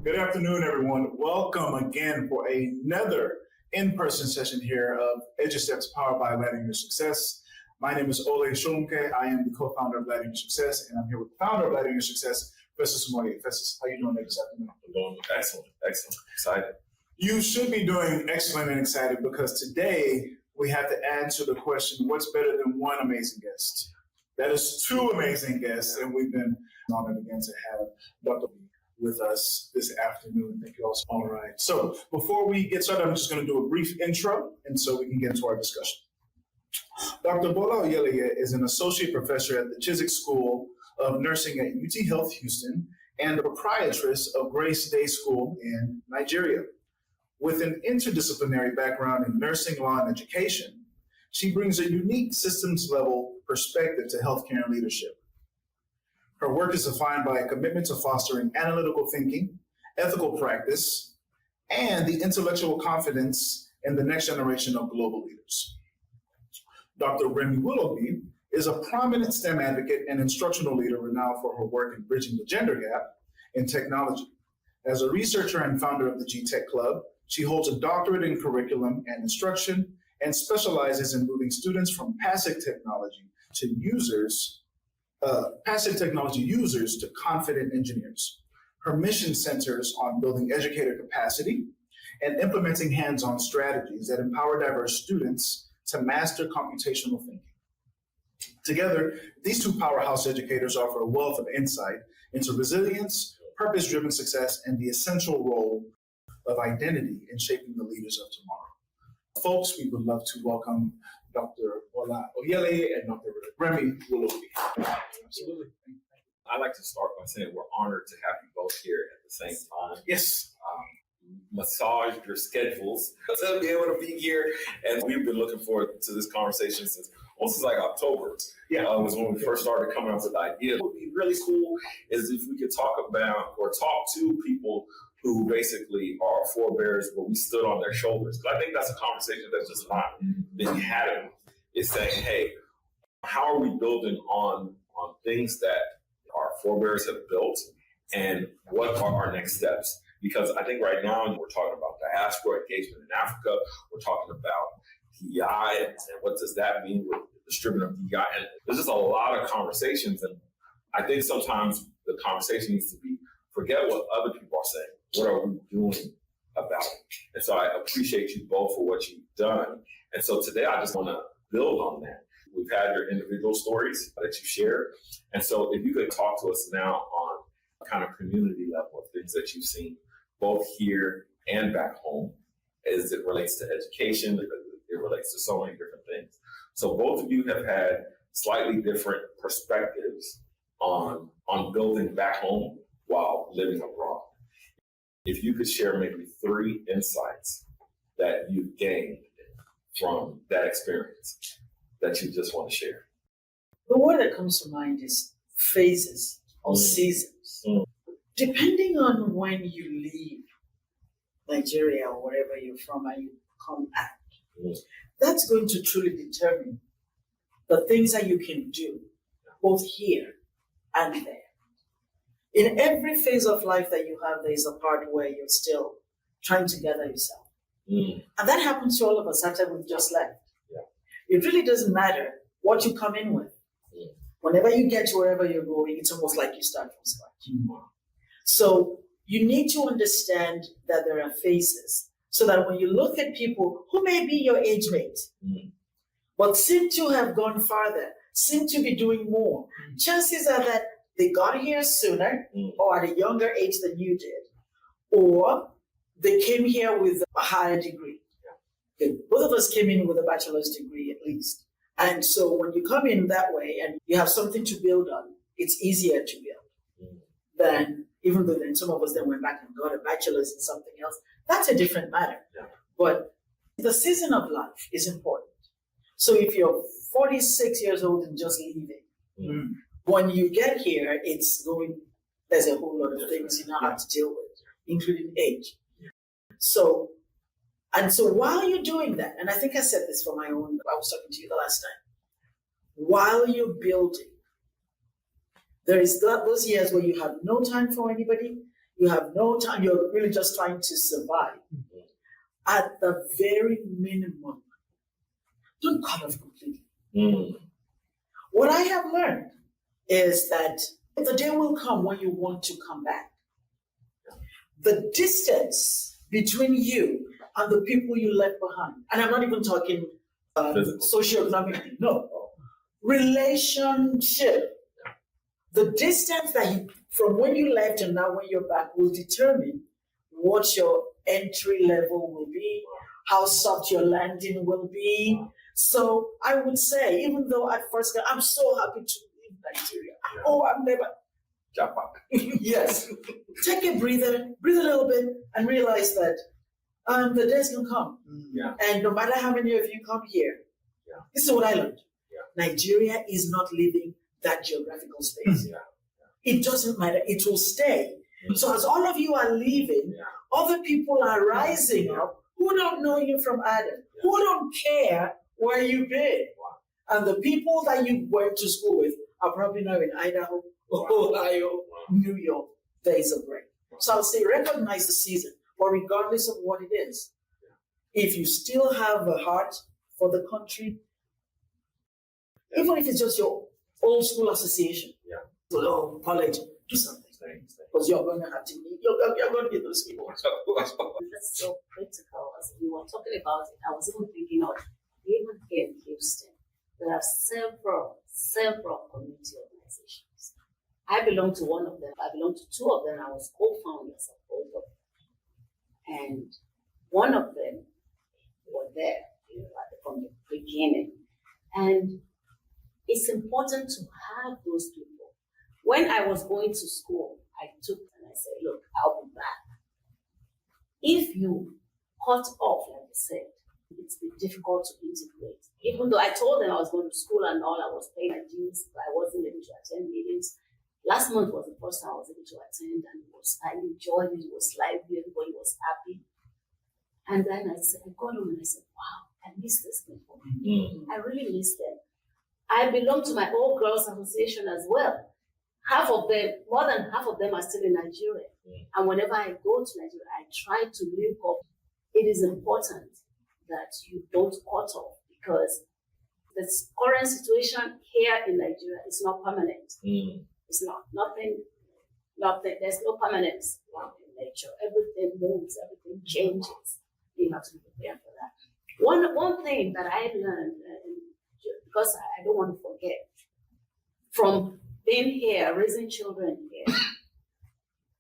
Good afternoon, everyone. Welcome again for another in-person session here of Edu Steps powered by Lighting Your Success. My name is Olay Shorunke. I am the co-founder of Lighting Your Success, and I'm here with the founder of Lighting Your Success, Festus Amoye. Festus, how are you doing this afternoon? I'm doing excellent, excited. You should be doing excellent and excited because today we have to answer the question, what's better than one amazing guest? That is two amazing guests, and we've been honored again to have Dr. with us this afternoon. Thank you all. All right. So before we get started, I'm just going to do a brief intro, and so we can get into our discussion. Dr. Omobola Oyeleye is an associate professor at the Civic School of Nursing at UT Health Houston and the proprietress of Grace Day School in Nigeria. With an interdisciplinary background in nursing, law, and education, she brings a unique systems-level perspective to healthcare and leadership. Her work is defined by a commitment to fostering analytical thinking, ethical practice, and the intellectual confidence in the next generation of global leaders. Dr. Remi Willoughby is a prominent STEM advocate and instructional leader renowned for her work in bridging the gender gap in technology. As a researcher and founder of the GTECH Club, she holds a doctorate in curriculum and instruction and specializes in moving students from passive technology users to confident engineers. Her mission centers on building educator capacity and implementing hands-on strategies that empower diverse students to master computational thinking. Together, these two powerhouse educators offer a wealth of insight into resilience, purpose-driven success, and the essential role of identity in shaping the leaders of tomorrow. Folks, we would love to welcome Dr. Omobola Oyeleye and Dr. Remi Willoughby. Absolutely. I'd like to start by saying we're honored to have you both here at the same time. Yes. Massage your schedules to be able to be here. And we've been looking forward to this conversation since almost like October. Was when we first started coming up with the idea. What would be really cool is if we could talk about or talk to people who basically are forebears where we stood on their shoulders. But I think that's a conversation that's just not been had. Is saying, hey, how are we building on things that our forebears have built, and what are our next steps? Because I think right now we're talking about diaspora engagement in Africa. We're talking about DEI and what does that mean with the distribution of DEI. And there's just a lot of conversations. And I think sometimes the conversation needs to be, forget what other people are saying. What are we doing about it? And so I appreciate you both for what you've done. And so today I just want to build on that. We've had your individual stories that you shared. And so if you could talk to us now on a kind of community level of things that you've seen, both here and back home, as it relates to education, it relates to so many different things. So both of you have had slightly different perspectives on building back home while living abroad. If you could share maybe 3 insights that you've gained from that experience that you just want to share. The word that comes to mind is phases or seasons. Depending on when you leave Nigeria or wherever you're from and you come out, that's going to truly determine the things that you can do, both here and there. In every phase of life that you have, there is a part where you're still trying to gather yourself. And that happens to all of us after we've just left. It really doesn't matter what you come in with. Whenever you get to wherever you're going, it's almost like you start from scratch. So you need to understand that there are phases so that when you look at people who may be your age mate, but seem to have gone farther, seem to be doing more, chances are that they got here sooner or at a younger age than you did, or they came here with a higher degree. Okay. Both of us came in with a bachelor's degree at least. And so when you come in that way and you have something to build on, it's easier to build than, even though then some of us then went back and got a bachelor's in something else. That's a different matter. But the season of life is important. So if you're 46 years old and just leaving, when you get here, there's a whole lot of things you now have to deal with, including age. So while you're doing that, and I think I said this for my own, I was talking to you the last time, while you're building, there is those years where you have no time for anybody, You have no time. You're really just trying to survive. At the very minimum, don't cut off completely. What I have learned is that the day will come when you want to come back. The distance between you and the people you left behind, and I'm not even talking socioeconomic, no, relationship. The distance that from when you left and now when you're back will determine what your entry level will be, how soft your landing will be. So I would say, even though at first I'm so happy to leave Nigeria. Oh, I'm never. Jump back. Yes. Take a breather, breathe a little bit, and realize that the days can come. Yeah. And no matter how many of you come here, this is what I learned. Nigeria is not leaving that geographical space. It doesn't matter. It will stay. So as all of you are leaving, other people are rising up who don't know you from Adam, who don't care where you've been. And the people that you went to school with are probably now in Idaho, Ohio, New York. There is a break. So I'll say recognize the season, but regardless of what it is, if you still have a heart for the country, even if it's just your old school association, college, do something. Because you're going to have to meet, you're going to get those people. That's so critical. As we were talking about it, I was even thinking of, even here in Houston, there are several community organizations. I belong to one of them. I belong to two of them. I was co-founders of both of them. And one of them were there from the beginning. And it's important to have those people. When I was going to school, I took and I said, look, I'll be back. If you cut off, like I said, it's been difficult to integrate. Even though I told them I was going to school and all, I was paying my dues, but I wasn't able to attend meetings. Last month was the first time I was able to attend, and I enjoyed it. It was lively, everybody was happy. And then I got home and I said, wow, I miss this people. I really miss them. I belong to my old girls association as well. Half of them, more than half of them are still in Nigeria. And whenever I go to Nigeria, I try to link up. It is important that you don't cut off, because the current situation here in Nigeria is not permanent. It's not. Nothing, there's no permanence in nature. Everything moves, everything changes. You have to be prepared for that. One thing that I learned, because I don't want to forget, from being here, raising children here,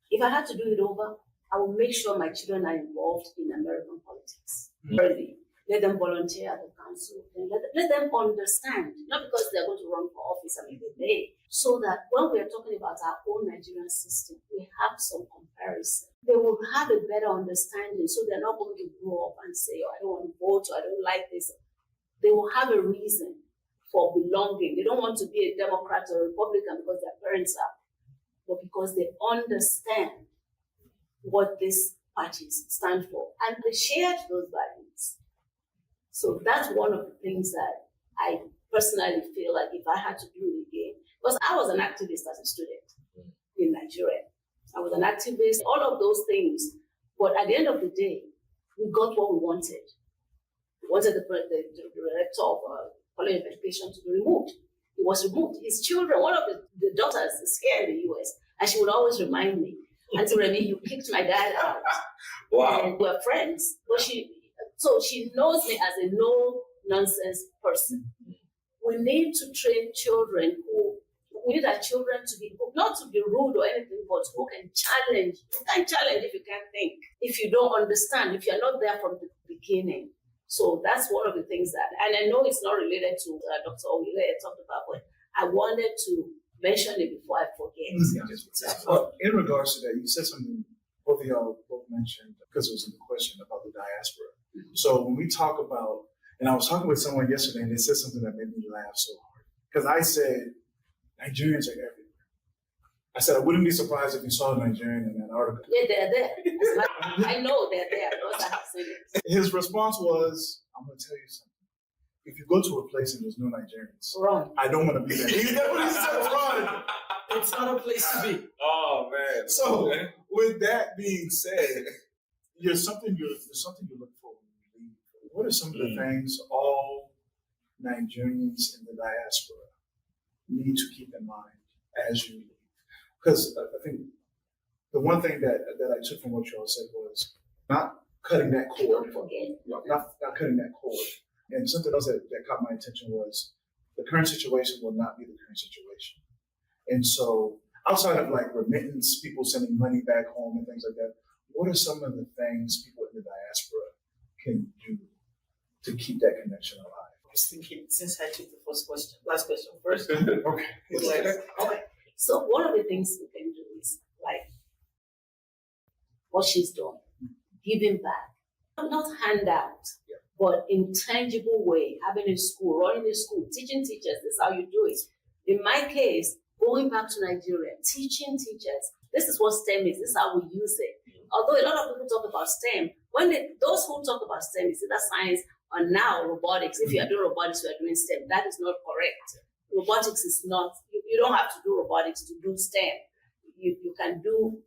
if I had to do it over, I would make sure my children are involved in American politics. Early. Let them volunteer at the council. And let them understand, not because they're going to run for office, I mean, they may, so that when we're talking about our own Nigerian system, we have some comparison. They will have a better understanding, so they're not going to grow up and say, oh, I don't want to vote, or I don't like this. They will have a reason for belonging. They don't want to be a Democrat or a Republican because their parents are, but because they understand what these parties stand for. And they shared those values. So that's one of the things that I personally feel like if I had to do it again, because I was an activist as a student in Nigeria. I was an activist, all of those things. But at the end of the day, we got what we wanted. We wanted the director of College of Education to be removed. He was removed. His children, one of the daughters is here in the US, and she would always remind me, Auntie Remi, you kicked my dad out. Wow. And we're friends. But she knows me as a no-nonsense person. We need to train children we need our children to be, not to be rude or anything, but who can challenge. You can't challenge if you can't think, if you don't understand, if you're not there from the beginning. So that's one of the things that, and I know it's not related to Dr. Oyeleye talked about, but I wanted to mention it before I forget. Well, in regards to that, you said something both of y'all both mentioned, because it was in the question about the diaspora. So when we talk about, and I was talking with someone yesterday, and they said something that made me laugh so hard. Because I said, Nigerians are everywhere. I said, I wouldn't be surprised if you saw a Nigerian in that article. Yeah, they're there. I know they're there because I have seen it. His response was, I'm going to tell you something. if you go to a place and there's no Nigerians, Run. I don't want to be there. He definitely said run. It's not a place to be. Oh man. So with that being said, there's something you look for when you leave. What are some of the things all Nigerians in the diaspora need to keep in mind as you leave? Because I think the one thing that I took from what you all said was not cutting that cord. Not cutting that cord. And something else that caught my attention was the current situation will not be the current situation. And so outside of like remittance, people sending money back home and things like that, what are some of the things people in the diaspora can do to keep that connection alive? I was thinking, since I took the last question first. Okay. It's like, Okay. So one of the things we can do is like what she's doing, giving back, not handout, but in tangible way, having a school, running a school, teaching teachers. This is how you do it. In my case, going back to Nigeria, teaching teachers. This is what STEM is. This is how we use it. Although a lot of people talk about STEM, those who talk about STEM is either science or now robotics. If you are doing robotics, you are doing STEM. That is not correct. Robotics is not. You don't have to do robotics to do STEM. You can do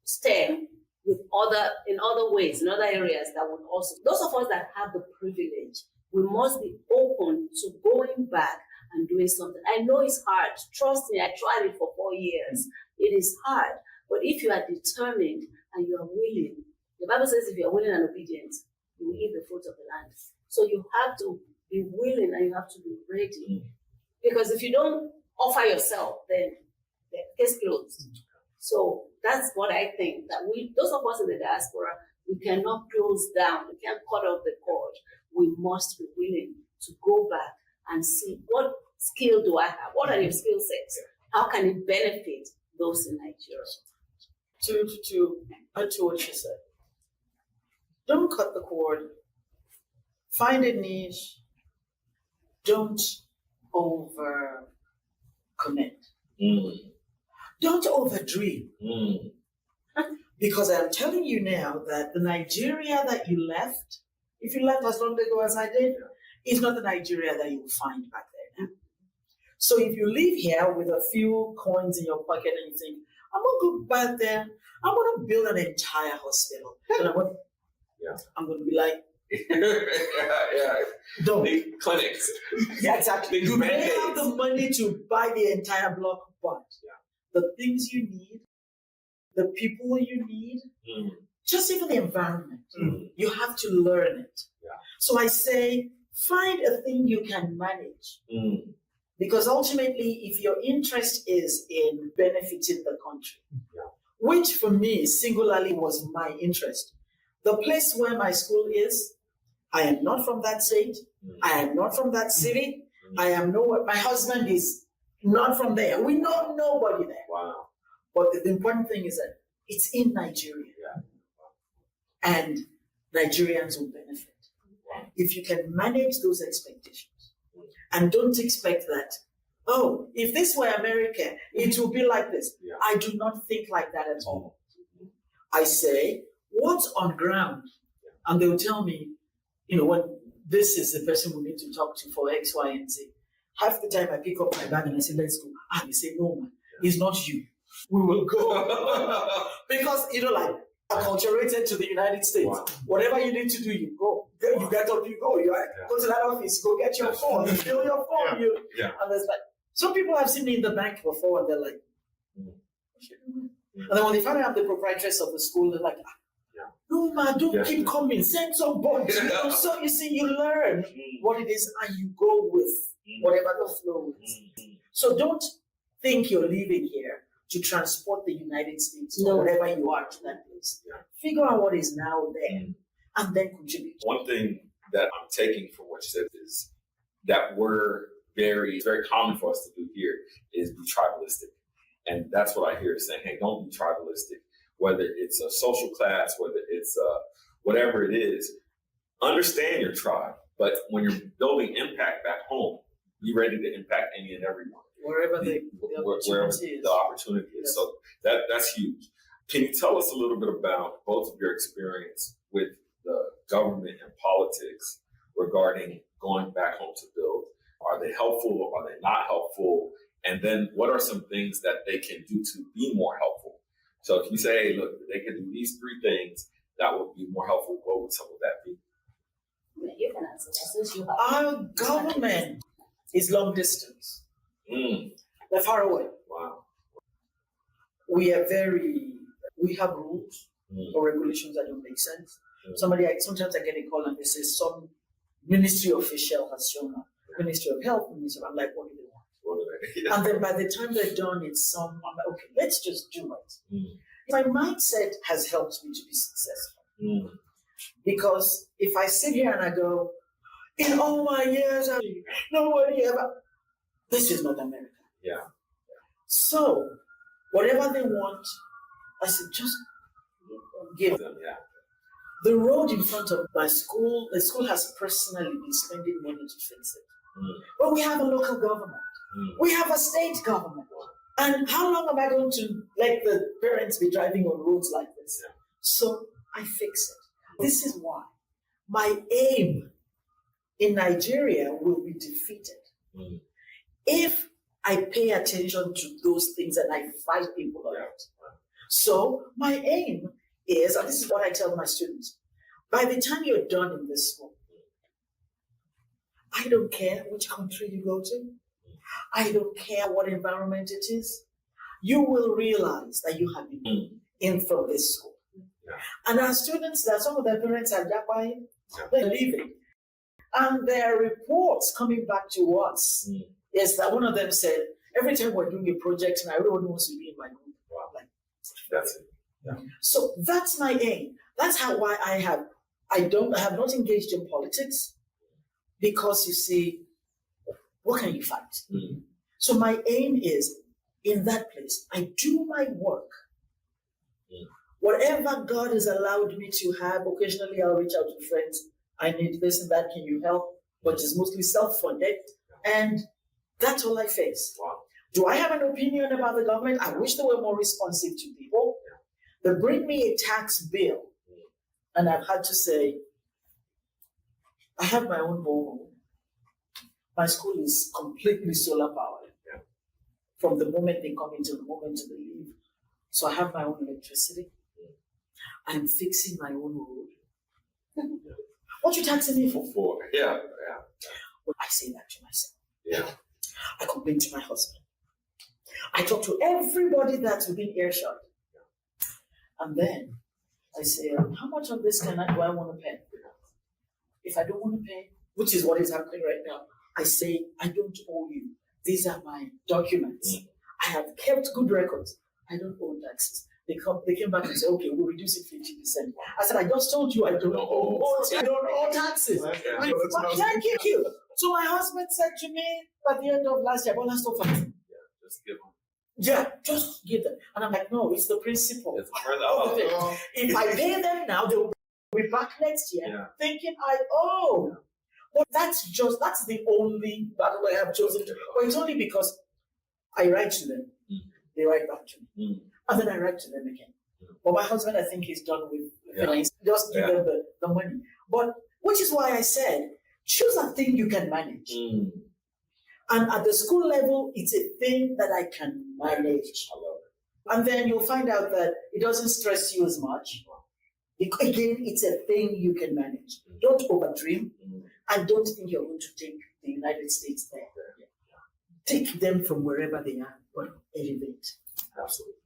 STEM in other ways, in other areas that would also. Those of us that have the privilege, we must be open to going back and doing something. I know it's hard. Trust me, I tried it for 4 years. It is hard. But if you are determined and you are willing, the Bible says if you are willing and obedient, you will eat the fruit of the land. So you have to be willing and you have to be ready. Because if you don't offer yourself, then the case closed. So that's what I think, that those of us in the diaspora, we cannot close down. We can't cut off the cord. We must be willing to go back and see what skill do I have? What are your skill sets? How can it benefit those in Nigeria? To add to what she said, don't cut the cord. Find a niche. Don't over commit. Don't overdream. Because I'm telling you now that the Nigeria that you left, if you left as long ago as I did, is not the Nigeria that you will find back there now. So if you live here with a few coins in your pocket and you think, I'm going to go back there, I'm going to build an entire hospital. And I'm going to be like, don't. Big clinics. Yeah, exactly. You may have the money to buy the entire block, but the things you need, the people you need, just even the environment, you have to learn it. So I say, find a thing you can manage. Because ultimately, if your interest is in benefiting the country, which for me singularly was my interest, the place where my school is, I am not from that state. I am not from that city. I am nowhere. My husband is not from there. We know nobody there. Wow. But the important thing is that it's in Nigeria. And Nigerians will benefit. If you can manage those expectations and don't expect that, oh, if this were America, it will be like this. I do not think like that at all. I say, what's on ground? And they'll tell me, when this is the person we need to talk to for X, Y, and Z. Half the time I pick up my bag and I say, let's go. They say, no, man, it's not you. We will go. Because, like, acculturated to the United States. Wow. Whatever you need to do, you go. You get up, you go. You go to that office, go get your phone, you fill your phone. And there's like, some people have seen me in the bank before and they're like, what you doing? And then when they find out I'm the proprietress of the school, they're like, no, man, don't keep coming. Send some bonds. So you see, you learn what it is and you go with whatever the flow is. So don't think you're leaving here to transport the United States or wherever you are to that place. Figure out what is now there and then contribute. One thing that I'm taking from what you said is that it's very common for us to do here is be tribalistic. And that's what I hear saying, hey, don't be tribalistic. Whether it's a social class, whether it's whatever it is, understand your tribe. But when you're building impact back home, be ready to impact any and everyone. Wherever the opportunity is. So that's huge. Can you tell us a little bit about both of your experience with the government and politics regarding going back home to build? Are they helpful? Are they not helpful? And then what are some things that they can do to be more helpful? So if you say, hey, look, they can do these 3 things that would be more helpful, what would some of that be? You can answer that since you have. Our government is long distance. They're far away. Wow. We have rules or regulations that don't make sense. Sometimes I get a call and they say some ministry official has shown up. Ministry of Health, Ministry. I'm like, what do they want? What are they? And then by the time they're done, I'm like, okay, let's just do it. My mindset has helped me to be successful. Because if I sit here and I go, in all my years, nobody ever, this is not America. Yeah. So, whatever they want, I said, just give them. Yeah. The road in front of my school, the school has personally been spending money to fix it. But we have a local government. We have a state government. And how long am I going to let the parents be driving on roads like this? Yeah. So I fix it. This is why my aim in Nigeria will be defeated if I pay attention to those things and I fight people on it. So my aim is, and this is what I tell my students, by the time you're done in this school, I don't care which country you go to. I don't care what environment it is. You will realize that you have been in from this school. Yeah. And our students, that some of their parents are Japan, they're leaving. And their reports coming back to us is that one of them said, every time we're doing a project, and everyone wants to be in my group. Wow. Like, That's it. Yeah. So that's my aim. That's why I have not engaged in politics, because you see, what can you fight? So my aim is, in that place, I do my work. Whatever God has allowed me to have, occasionally I'll reach out to friends. I need this and that, can you help? But it's mostly self-funded. And that's all I face. Wow. Do I have an opinion about the government? I wish they were more responsive to people. They bring me a tax bill, and I've had to say, I have my own borehole. My school is completely solar powered. Yeah. From the moment they come into the moment they leave. So I have my own electricity. I'm fixing my own road. What you taxing me for? Yeah. Well, I say that to myself. Yeah. I complain to my husband. I talk to everybody that's within earshot. And then I say, how much of this do I want to pay? If I don't want to pay, which is what is happening right now, I say, I don't owe you. These are my documents. I have kept good records. I don't owe taxes. They came back and said, okay, we'll reduce it 50%. I said, I just told you I don't owe taxes. Thank you. So my husband said to me at the end of last year, well, stop fighting. Just give them. Yeah, just give them. And I'm like, no, it's the principle. It's If I pay them now, they will be back next year thinking I owe. But that's the only battle I have chosen to. But it's only because I write to them. They write back to me. And then I write to them again. But my husband, I think he's done with things. Just give them the money. But which is why I said, choose a thing you can manage. And at the school level, it's a thing that I can manage. I love it. And then you'll find out that it doesn't stress you as much. Again, it's a thing you can manage. Don't overdream, and don't think you're going to take the United States there. Take them from wherever they are, but elevate. Absolutely.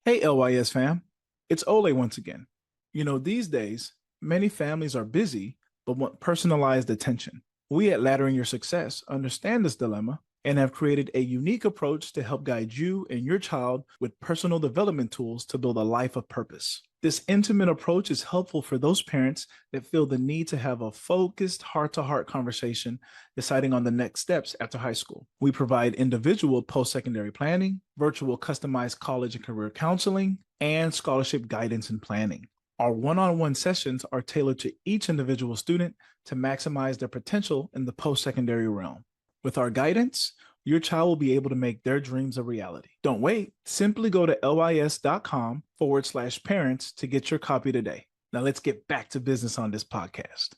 Hey, LYS fam. It's Olay once again. You know, these days, many families are busy, but want personalized attention. We at Laddering Your Success understand this dilemma and have created a unique approach to help guide you and your child with personal development tools to build a life of purpose. This intimate approach is helpful for those parents that feel the need to have a focused heart-to-heart conversation deciding on the next steps after high school. We provide individual post-secondary planning, virtual customized college and career counseling, and scholarship guidance and planning. Our one-on-one sessions are tailored to each individual student to maximize their potential in the post-secondary realm. With our guidance, your child will be able to make their dreams a reality. Don't wait. Simply go to lys.com/parents to get your copy today. Now let's get back to business on this podcast.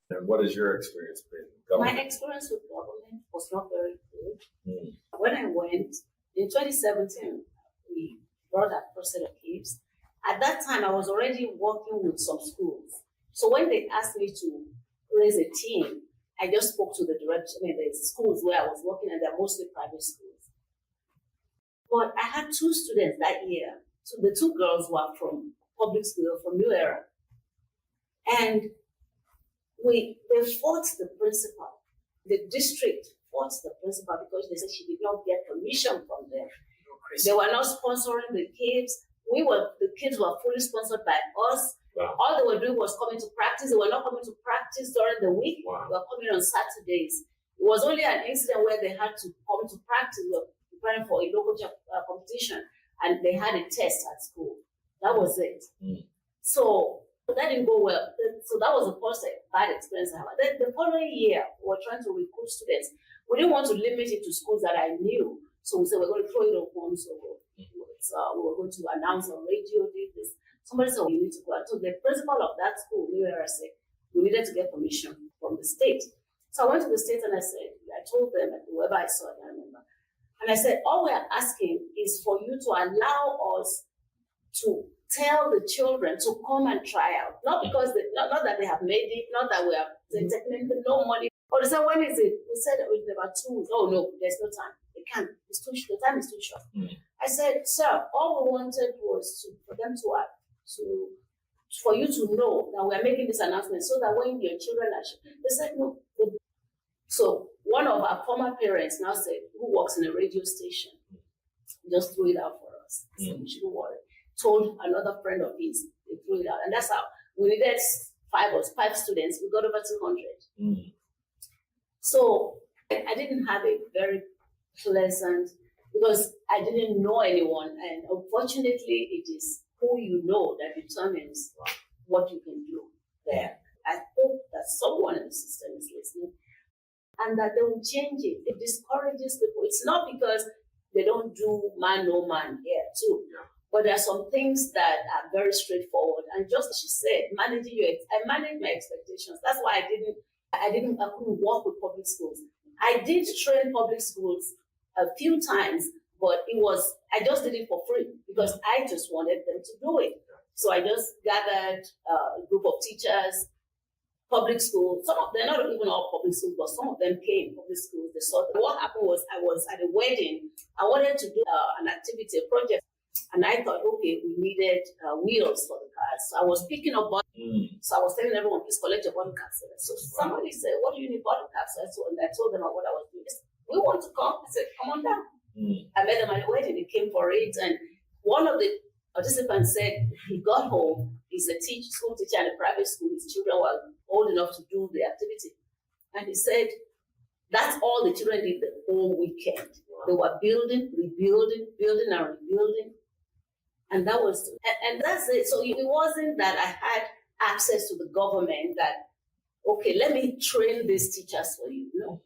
And what has your experience been? My experience with government was not very good. When I went in 2017, we brought a first set of kids. At that time, I was already working with some schools. So when they asked me to raise a team, I just spoke to the director, the schools where I was working, and they're mostly private schools. But I had two students that year. So the two girls were from public school, from New Era. And they fought the principal. The district fought the principal because they said she did not get permission from them. They were not sponsoring the kids. The kids were fully sponsored by us. Wow. All they were doing was coming to practice. They were not coming to practice during the week. Wow. They were coming on Saturdays. It was only an incident where they had to come to practice. We were preparing for a local competition, and they had a test at school. That was it. So that didn't go well. So that was the first bad experience I had. Then the following year, we were trying to recruit students. We didn't want to limit it to schools that I knew. So we said, we're going to throw it open. So we were going to announce on radio, this. Somebody said, you need to go. So the principal of that school, said, we needed to get permission from the state. So I went to the state and I told them, whoever I saw, I remember. And I said, all we are asking is for you to allow us to tell the children to come and try out. Not because, not that they have made it, not that we have taken no money. But they said, when is it? We said it was about 2 weeks. Oh no, there's no time. They can't. The time is too short. I said, sir, all we wanted was for them for you to know that we are making this announcement so that when your children are, they said no. So one of our former parents now said, who works in a radio station, just threw it out for us. So we shouldn't worry. Told another friend of his, they threw it out. And that's how we needed 5 students. We got over 200. So I didn't have a very pleasant, because I didn't know anyone. And unfortunately, it is who you know that determines what you can do there. I hope that someone in the system is listening and that they will change it. It discourages people. It's not because they don't do man, no man here too. But there are some things that are very straightforward. And just as she said, I manage my expectations. That's why I couldn't work with public schools. I did train public schools a few times, but I just did it for free because I just wanted them to do it. So I just gathered a group of teachers, public schools. They're not even all public schools, but some of them came public schools. They saw that. What happened was I was at a wedding. I wanted to do an activity, a project. And I thought, okay, we needed wheels for the cars. So I was picking up bottles. So I was telling everyone, please collect your bottle caps. So somebody said, what do you need bottle caps? And I told them what I was doing. They said, we want to come. I said, come on down. I met them at the wedding. They came for it. And one of the participants said he got home. He's a school teacher in a private school. His children were old enough to do the activity. And he said, that's all the children did the whole weekend. They were building, rebuilding, building and rebuilding. And that's it. So it wasn't that I had access to the government that, okay, let me train these teachers for you. No,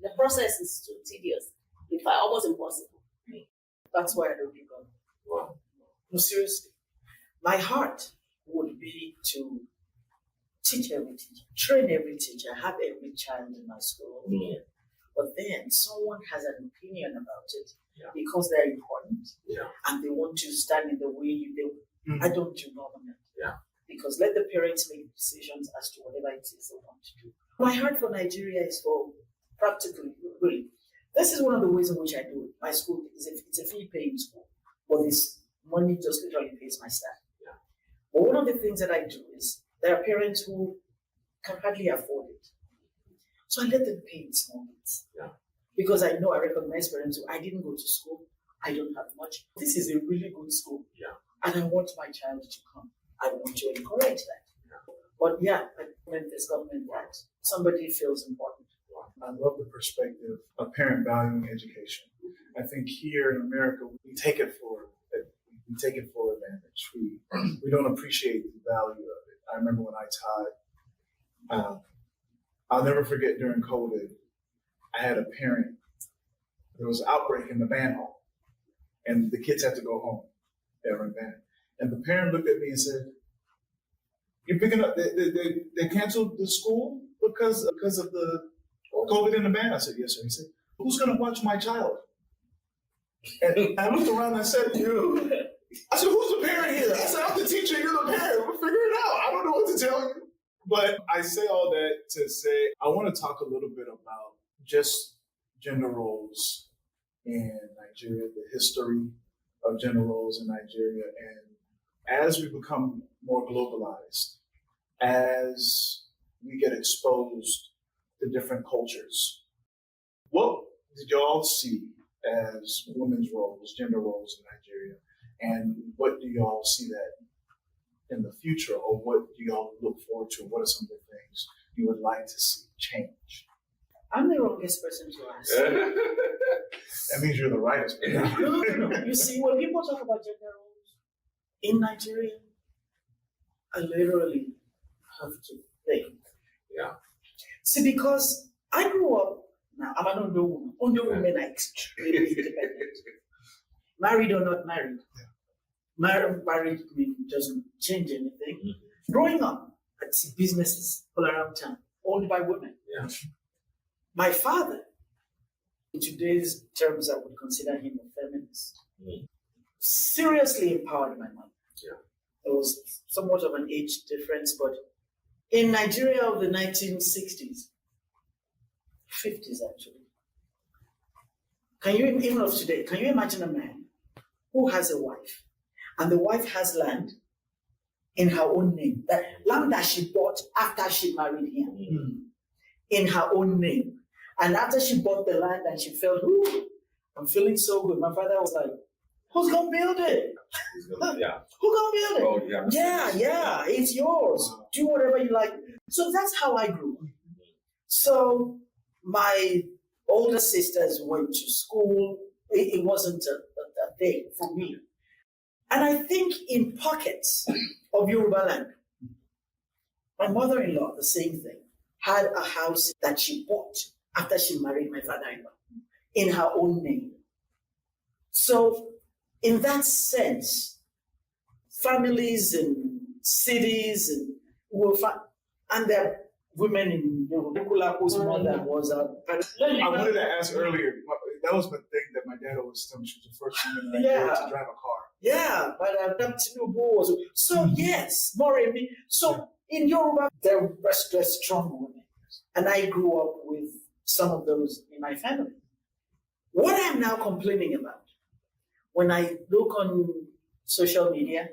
the process is too tedious. In fact, almost impossible. That's why I don't do government. Wow. No, seriously. My heart would be to teach every teacher, train every teacher, have every child in my school. But then someone has an opinion about it because they're important and they want to stand in the way you do. I don't do government. Because let the parents make decisions as to whatever it is they want to do. My heart for Nigeria is for practically, really. This is one of the ways in which I do it. My school it's a fee-paying school, but this money just literally pays my staff. But one of the things that I do is there are parents who can hardly afford it. So I let them pay in small bits. Because I recognize parents who I didn't go to school, I don't have much. This is a really good school. And I want my child to come. I want to encourage that. But this government that somebody feels important. I love the perspective of parent valuing education. I think here in America, we take it for advantage. We don't appreciate the value of it. I remember when I taught, I'll never forget during COVID, I had a parent, there was an outbreak in the band hall, and the kids had to go home. They were in band. And the parent looked at me and said, You're picking up. They canceled the school because of the COVID and the ban. I said, yes, sir. He said, who's going to watch my child? And I looked around and I said, you. I said, who's the parent here? I said, I'm the teacher. You're the parent. We'll figure it out. I don't know what to tell you. But I say all that to say I want to talk a little bit about just gender roles in Nigeria, the history of gender roles in Nigeria, and as we become more globalized, as we get exposed to different cultures, what did y'all see as women's roles, gender roles in Nigeria, and what do y'all see that in the future, or what do y'all look forward to? What are some of the things you would like to see change? I'm the wrongest person to ask. That means you're the rightest person. No. You see, when people talk about gender roles in Nigeria, I literally have to think. Yeah. See, because I grew up, now I'm an Ondo woman. Ondo women are extremely independent. Married or not married. Married doesn't change anything. Mm-hmm. Growing up, I'd see businesses all around town owned by women. Yeah. My father, in today's terms, I would consider him a feminist. Seriously empowered my mother. Yeah. There was somewhat of an age difference, but in Nigeria of the 1960s, 50s actually, even of today, can you imagine a man who has a wife, and the wife has land in her own name, that land that she bought after she married him, in her own name. And after she bought the land and she felt, ooh, I'm feeling so good, my father was like, who's going to build it? Who's going to build it? Oh, Yeah, it's yours. Do whatever you like. So that's how I grew up. So my older sisters went to school. It wasn't a thing for me. And I think in pockets of Yoruba land, my mother-in-law, the same thing, had a house that she bought after she married my father-in-law in her own name. So in that sense, families and cities and there are women in Yoruba whose mother was a... I wanted to ask earlier, that was the thing that my dad always told me. She was the first woman in Nigeria to drive a car. Yeah, but Tinubu was... So yes, more Remi. So in Yoruba, there were strong women. And I grew up with some of those in my family. What I'm now complaining about, when I look on social media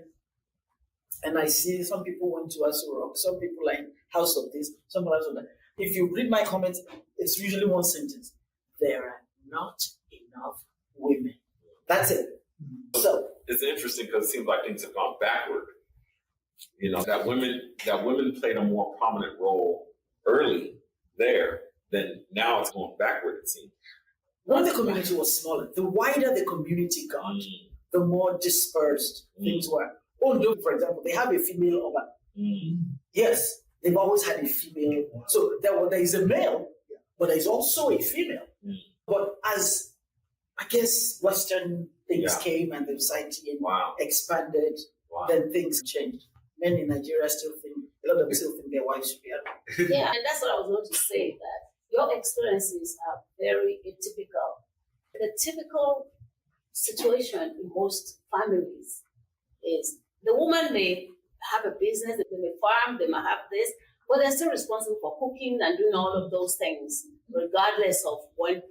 and I see some people went to Aso Rock, some people like House of this, some House of that. If you read my comments, it's usually one sentence. There are not enough women. That's it. So it's interesting because it seems like things have gone backward. You know, that women played a more prominent role early there, then now it's going backward, it seems. When the community was smaller, the wider the community got, the more dispersed things were. Ondo, for example, they have a female over. Yes, they've always had a female. So there is a male, but there's also a female. But as, I guess, Western things came and the society expanded, then things changed. Men in Nigeria still think, a lot of them still think their wives should be around. Yeah, and that's what I was going to say, that your experiences are very atypical. The typical situation in most families is the woman may have a business, they may farm, they might have this, but they're still responsible for cooking and doing all of those things, regardless of whatever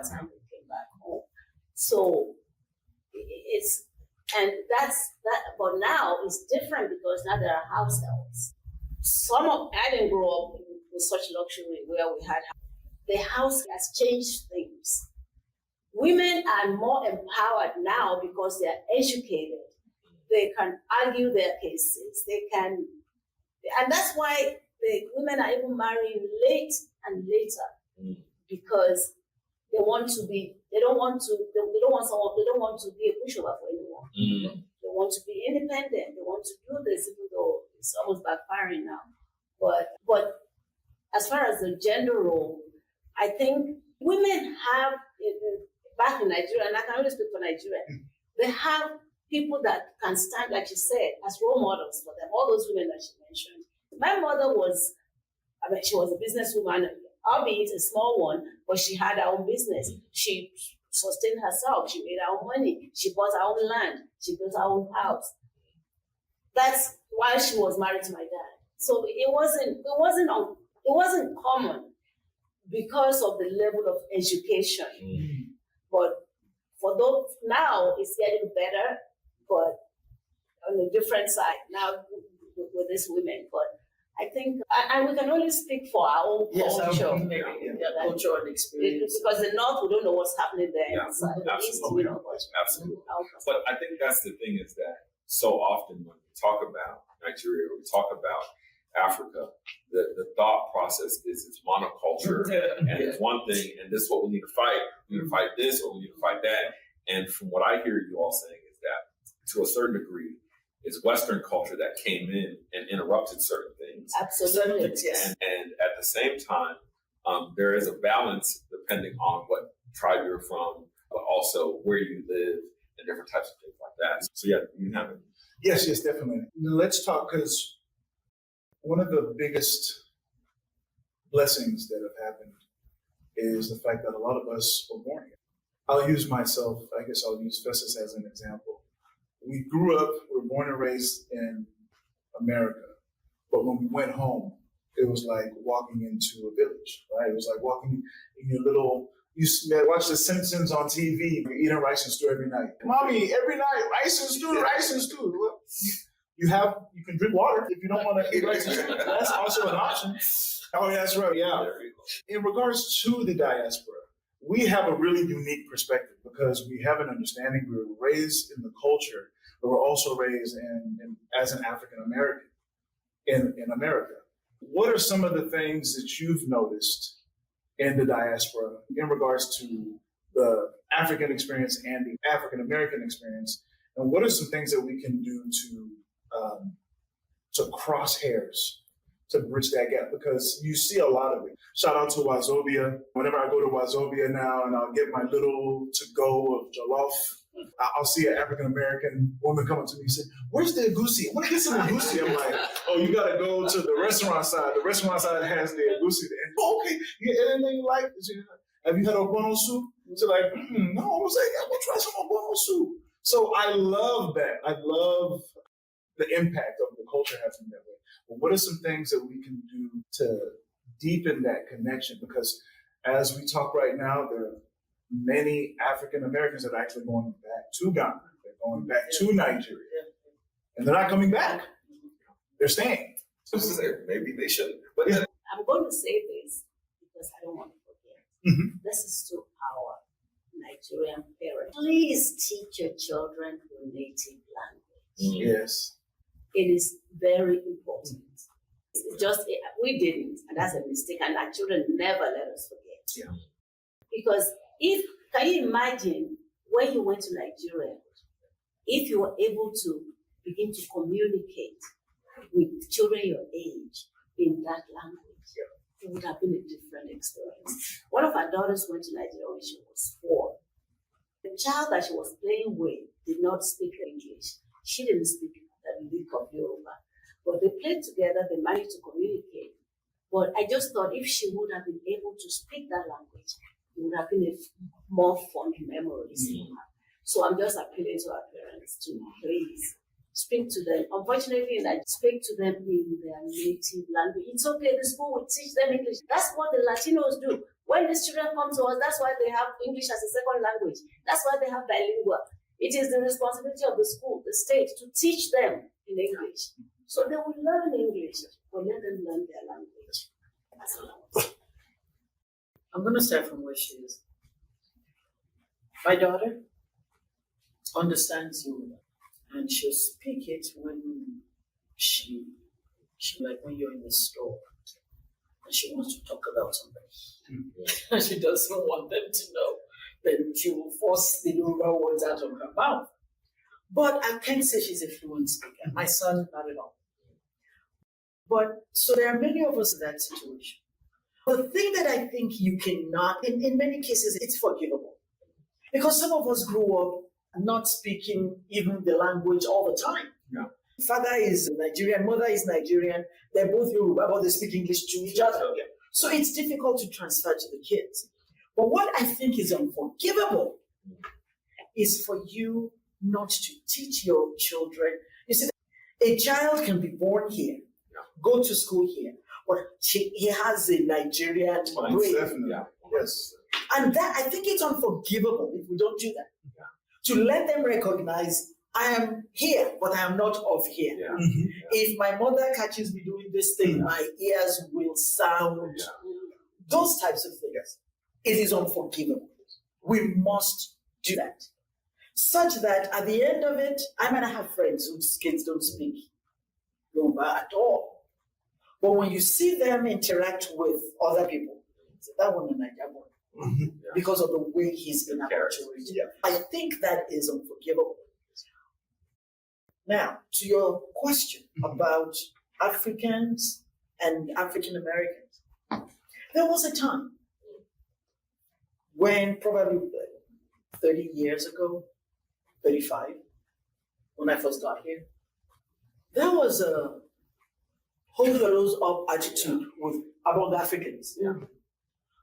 time they came back home. So it's, and that's that. But now it's different because now there are house helps. I didn't grow up with such luxury where we had the house has changed things. Women are more empowered now because they are educated. They can argue their cases. They can, and that's why the women are even marrying late and later because they don't want to be a pushover for anyone. They want to be independent. They want to do this, even though it's almost backfiring now. But as far as the gender role, I think women have, back in Nigeria, and I can only speak for Nigeria, they have people that can stand, like you said, as role models for them, all those women that she mentioned. My mother was, she was a businesswoman, albeit a small one, but she had her own business. She sustained herself. She made her own money. She bought her own land. She built her own house. That's why she was married to my dad. So it wasn't common because of the level of education. But for those now, it's getting better, but on a different side now with these women. But I think, and we can only speak for our own culture. Culture and experience. Because the North, we don't know what's happening there. Yeah, absolutely. Absolutely. But I think that's the thing, is that so often when we talk about Nigeria, we talk about Africa, the thought process is it's monoculture and it's one thing, and this is what we need to fight. We need to fight this, or we need to fight that. And from what I hear you all saying is that to a certain degree, it's Western culture that came in and interrupted certain things. Absolutely, yes. And at the same time, there is a balance depending on what tribe you're from, but also where you live and different types of things like that. So yeah, you have it. Yes, definitely. Let's talk, because one of the biggest blessings that have happened is the fact that a lot of us were born here. I'll use myself, I guess I'll use Festus as an example. We grew up, we were born and raised in America, but when we went home, it was like walking into a village, right? It was like walking in your little, you watch The Simpsons on TV, you're eating rice and stew every night. Mommy, every night, rice and stew. Well, you can drink water if you don't want to eat rice and stew. That's also an option. Oh, that's right, yeah. In regards to the diaspora, we have a really unique perspective because we have an understanding. We were raised in the culture, but we're also raised as an African American in America. What are some of the things that you've noticed in the diaspora in regards to the African experience and the African American experience? And what are some things that we can do to cross hairs, to bridge that gap? Because you see a lot of it. Shout out to Wazobia. Whenever I go to Wazobia now and I'll get my little to-go of jollof, I'll see an African-American woman come up to me and say, "Where's the egusi? I want to get some egusi." I'm like, "Oh, you got to go to the restaurant side. The restaurant side has the egusi." And, "Oh, okay. Yeah, anything you like? Have you had ogbono soup?" So like, "No." I was like, "I'm going to try some ogbono soup." So I love that. I love the impact of the culture having that way. But what are some things that we can do to deepen that connection? Because as we talk right now, there are many African Americans that are actually going back to Ghana. They're going back to Nigeria. And they're not coming back. They're staying. Maybe they shouldn't. But I'm going to say this because I don't want to forget. This is to our Nigerian parents. Please teach your children your native language. Yes. It is very important. It's just, we didn't, and that's a mistake, and our children never let us forget. Yeah. Because can you imagine when you went to Nigeria, if you were able to begin to communicate with children your age in that language, it would have been a different experience. One of our daughters went to Nigeria when she was 4. The child that she was playing with did not speak English. She didn't speak the lick of Yoruba. But they played together, they managed to communicate. But I just thought if she would have been able to speak that language, it would have been a more fond memories for her. So I'm just appealing to our parents to please speak to them. Unfortunately, I speak to them in their native language. It's okay, the school will teach them English. That's what the Latinos do. When these children come to us, that's why they have English as a second language. That's why they have bilingual. It is the responsibility of the school, the state, to teach them in English. So they will learn English, but let them learn their language. That's all. I'm going to start from where she is. My daughter understands Yoruba, and she'll speak it when she like when you're in the store and she wants to talk about something. And she doesn't want them to know. Then she will force the Yoruba words out of her mouth. But I can't say she's a fluent speaker. My son, not at all. But so there are many of us in that situation. The thing that I think you cannot, in many cases, it's forgivable. Because some of us grew up not speaking even the language all the time. Yeah. Father is Nigerian, mother is Nigerian. They're both Yoruba, but they speak English to each other. Yeah. So it's difficult to transfer to the kids. But what I think is unforgivable is for you not to teach your children. You see, a child can be born here, go to school here, but he has a Nigerian brain. Definitely. Yeah. Yes. And that, I think it's unforgivable if we don't do that. To let them recognize, I am here, but I am not of here. Yeah. Mhm. If my mother catches me doing this thing, my ears will sound. Those types of things. It is unforgivable. We must do that. Such that at the end of it, I might have friends whose kids don't speak Yoruba at all. But when you see them interact with other people, say, that one is Nigerian boy. Mhm. Because of the way he's been acculturated. Yeah. I think that is unforgivable. Now, to your question about Africans and African Americans, there was a time when probably 30 years ago, 35, when I first got here, there was a hold the rose up attitude among Africans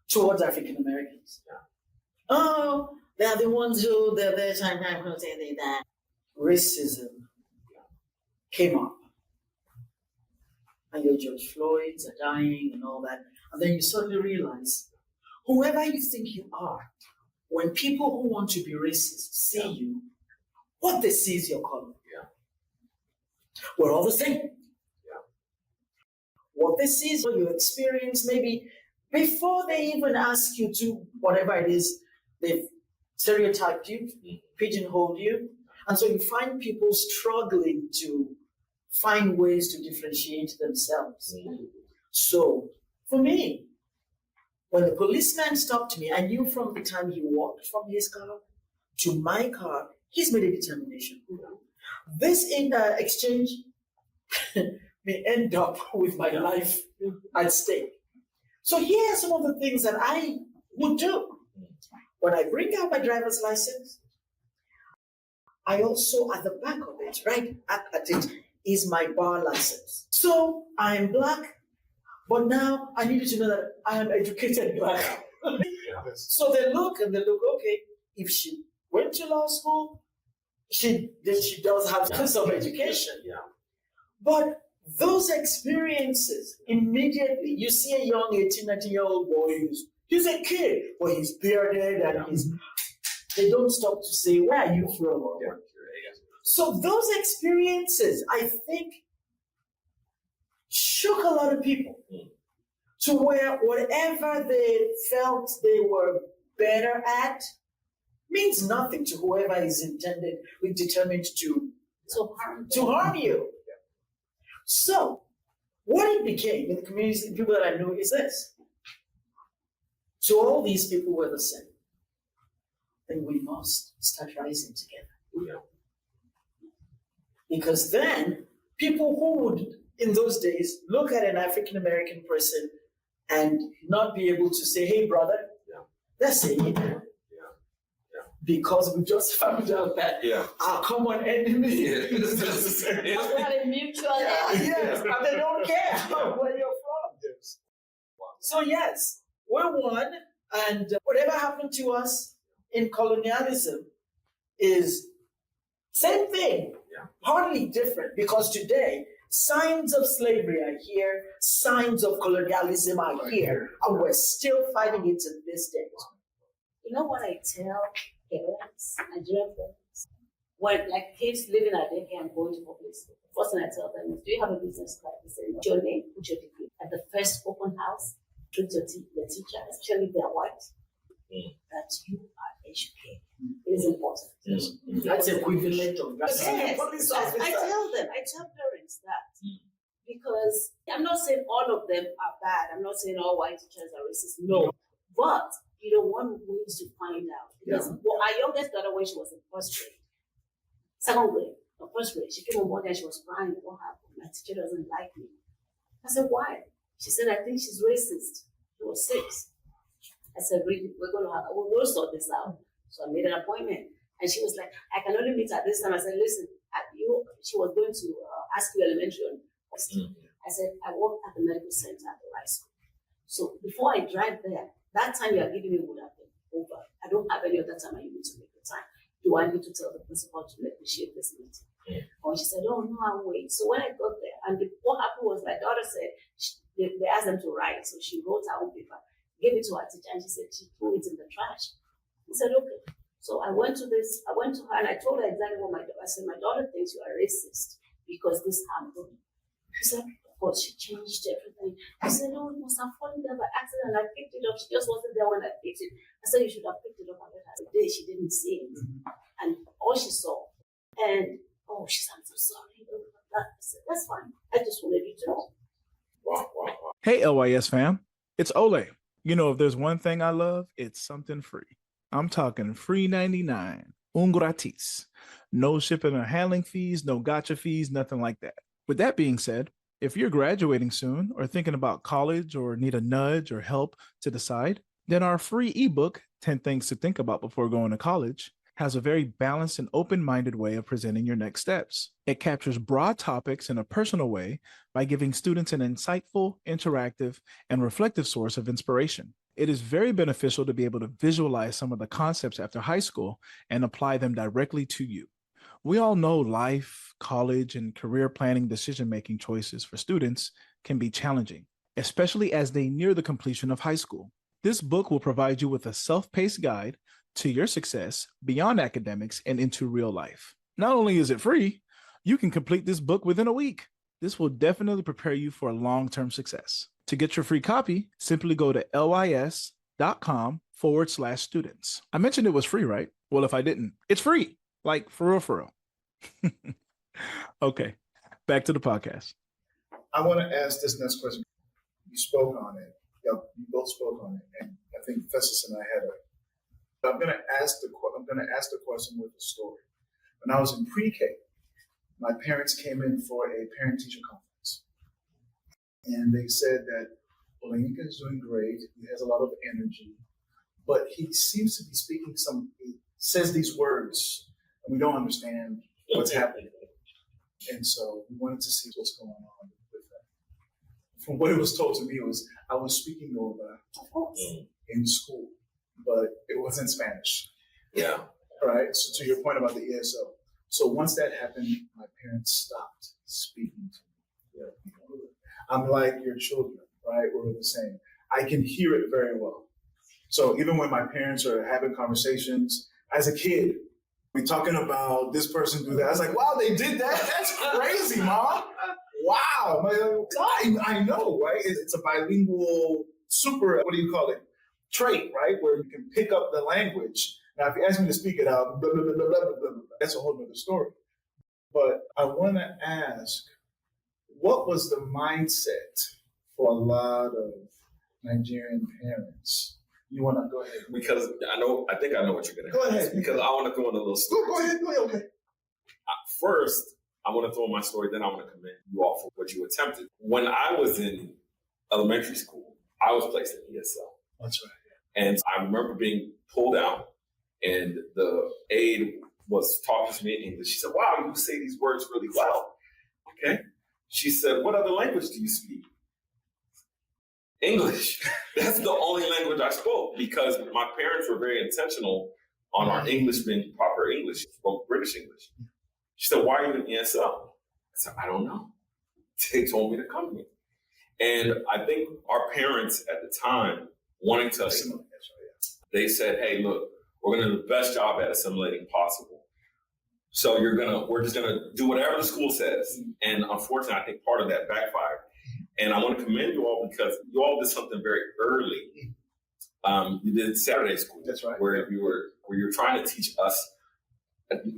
towards African Americans. Oh, they're the ones who, they're this, I'm going to say that. Racism came up. And your George Floyds are dying and all that. And then you suddenly realize, whoever you think you are, when people who want to be racist see you, what they see is your color. We're all the same. What they see is what you experience, maybe before they even ask you to, whatever it is, they've stereotyped you, pigeonholed you. And so you find people struggling to find ways to differentiate themselves. So for me, when the policeman stopped me, I knew from the time he walked from his car to my car, he's made a determination. This exchange may end up with my life at stake. So here are some of the things that I would do. When I bring out my driver's license, I also, at the back of it, right at it, is my bar license. So I am Black, but now I need you to know that I am educated Black. So they look, okay, if she went to law school, she does have some education. But those experiences, immediately, you see a young 18, 19-year-old boy, he's a kid, but he's bearded and they don't stop to say, where are you from? So those experiences, I think, shook a lot of people to where whatever they felt they were better at means nothing to whoever is determined to harm you. So what it became in the communities and people that I know is this. To all these people were the same. Then we must start rising together. Because then people who would, in those days, look at an African American person and not be able to say, hey, brother, let's say it. Because we just found out that our common enemy is We had a mutual yes, and they don't care where you're from. So yes, we're one, and whatever happened to us in colonialism is same thing, hardly different, because today signs of slavery are here, signs of colonialism are here, and we're still fighting it to this day. You know what I tell parents, Nigerian parents, when like kids living at daycare and going to public school, first thing I tell them is, do you have a business card? They say, no. Put your name, put your degree. At the first open house, treat your teacher, especially if they're white, that you are educated. It is important. That's equivalent of Yes, I tell parents that. Because I'm not saying all of them are bad. I'm not saying all white teachers are racist. No. But you don't want ways to find out. Because our youngest daughter, when she was in second grade, first grade, she came on one day and she was crying. What happened? My teacher doesn't like me. I said, why? She said, I think she's racist. She was 6. I said, really? We'll sort this out. So I made an appointment. And she was like, I can only meet at this time. I said, listen, she was going to ask you elementary. I said, I work at the medical center at the high school. So before I drive there, that time you are giving me would have been over. I don't have any other time I need to make the time. Do I need to tell the principal to let me share this meeting? Or she said, oh no, I'll wait. So when I got there, and what happened was my daughter said, they asked them to write. So she wrote her own paper, gave it to her teacher, and she said she threw it in the trash. I said, okay. So I went to her and I told her exactly what I said, my daughter thinks you are racist because this happened. She said, of course, she changed everything. I said, no, it must have fallen there by accident. I picked it up. She just wasn't there when I picked it. I said, you should have picked it up and let her. The day she didn't see it. And all she saw. And, she said, I'm so sorry. I said, that's fine. I just wanted you to know. Wow. Hey, LYS fam, it's Olay. You know, if there's one thing I love, it's something free. I'm talking free 99, un gratis. No shipping or handling fees, no gotcha fees, nothing like that. With that being said, if you're graduating soon or thinking about college or need a nudge or help to decide, then our free ebook, 10 Things to Think About Before Going to College, has a very balanced and open-minded way of presenting your next steps. It captures broad topics in a personal way by giving students an insightful, interactive, and reflective source of inspiration. It is very beneficial to be able to visualize some of the concepts after high school and apply them directly to you. We all know life, college, and career planning decision-making choices for students can be challenging, especially as they near the completion of high school. This book will provide you with a self-paced guide to your success beyond academics and into real life. Not only is it free, you can complete this book within a week. This will definitely prepare you for long-term success. To get your free copy, simply go to lys.com/students. I mentioned it was free, right? Well, if I didn't, it's free. Like, for real. Okay, back to the podcast. I want to ask this next question. You spoke on it. You both spoke on it, and I think Festus and I had a. I'm going to ask the question with a story. When I was in pre-K, my parents came in for a parent-teacher conference, and they said that Olay is doing great. He has a lot of energy, but he seems to be speaking he says these words, and we don't understand what's happening. And so we wanted to see what's going on with that. From what it was told to me was I was speaking Yoruba in school, but it wasn't Spanish. Yeah. Right? So to your point about the ESL. So once that happened, my parents stopped speaking to me. Yeah. I'm like your children, right? We're the same. I can hear it very well. So even when my parents are having conversations, as a kid, we're talking about this person do that. I was like, wow, they did that? That's crazy, Mom. Wow. I know, right? It's a bilingual trait, right? Where you can pick up the language. Now, if you ask me to speak it out, blah, blah, blah, blah, blah, blah, blah, that's a whole other story. But I want to ask, what was the mindset for a lot of Nigerian parents? You want to go ahead? Because I think I know what you're going to go ahead. Because I want to throw in a little story. Go ahead. Okay. First, I want to throw in my story, then I want to commend you all for what you attempted. When I was in elementary school, I was placed in ESL. That's right. And I remember being pulled out, and the aide was talking to me in English. She said, wow, you say these words really well. Okay. She said, what other language do you speak? English. That's the only language I spoke because my parents were very intentional on our English being proper English, spoke British English. She said, why are you in ESL? I said, I don't know. They told me to come here. And I think our parents at the time wanting to assimilate, they said, hey, look, we're going to do the best job at assimilating possible. So we're just going to do whatever the school says. And unfortunately, I think part of that backfired. And I want to commend you all because you all did something very early. You did Saturday school. That's right. Where you were trying to teach us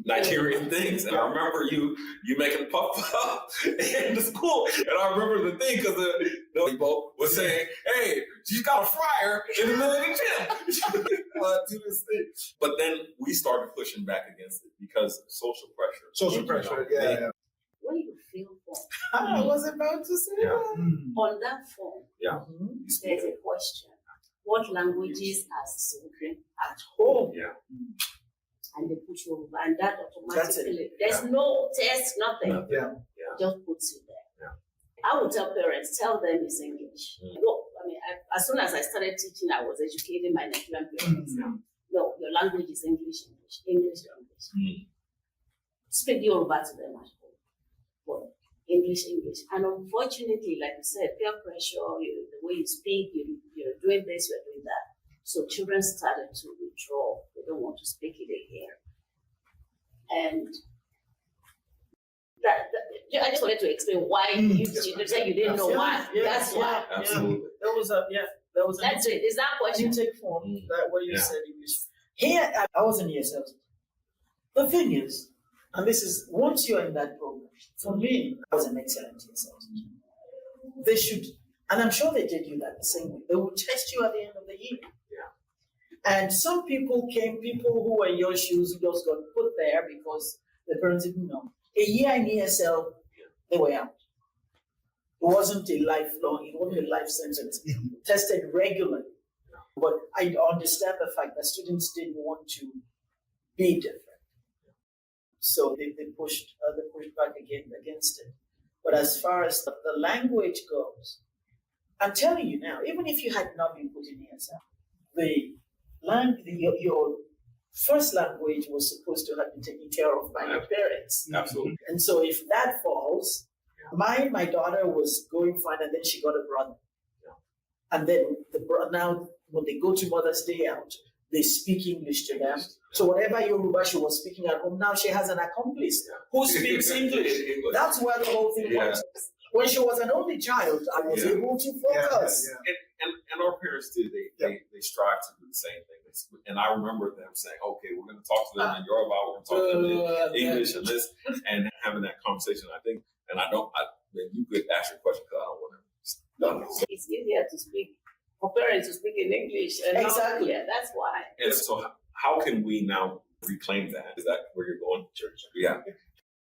Nigerian things. And I remember you making puff up in the school. And I remember the thing because the people was saying, hey, she's got a fryer in the middle of the gym. Do this thing. But then we started pushing back against it because of social pressure. Social pressure, yeah. What do you feel for? I was about to say that. On that form, there's a question. What languages are spoken at home? Yeah. and they put Yoruba, and that That's automatically, there's no test, nothing. Yeah. Just puts you there. I would tell parents, tell them it's English. No, I mean, as soon as I started teaching, I was educating my Nigerian parents. No, your language is English, English. Speak Yoruba to them at home. But English. And unfortunately, like you said, peer pressure, the way you speak, you're doing this, you're doing that. So children started to withdraw. They don't want to speak it here. And I just wanted to explain why you said you didn't know why. That's why. Absolutely. There was That's it. Is that question? intake form that what you said English. Here I was in ESL. The thing is, and this is once you're in that program, for me, I was an excellent ESL. They should, and I'm sure they did you that the same way. They will test you at the end of the year. And some people who were in your shoes, who just got put there because the parents didn't know. A year in ESL, they were out. It wasn't a life sentence. Tested regularly. But I understand the fact that students didn't want to be different. So they pushed back against it. But as far as the language goes, I'm telling you now, even if you had not been put in ESL, your first language was supposed to have been taken care of by your parents. Absolutely. And so if that falls, my daughter was going fine, and then she got a brother. And then now when they go to Mother's Day out, they speak English to them. So whatever Yoruba she was speaking at home, now she has an accomplice who speaks English. That's where the whole thing was. When she was an only child, I was able to focus. And our parents did. They strive to do the same thing. And I remember them saying, "Okay, we're going to talk to them in Yoruba. We're going to talk to them in English and this," and having that conversation. I think, and you could ask your question because I don't want to. It's easier to speak for parents to speak in English. And Exactly. That's why. And so, how can we now reclaim that? Is that where you're going, Church? Yeah.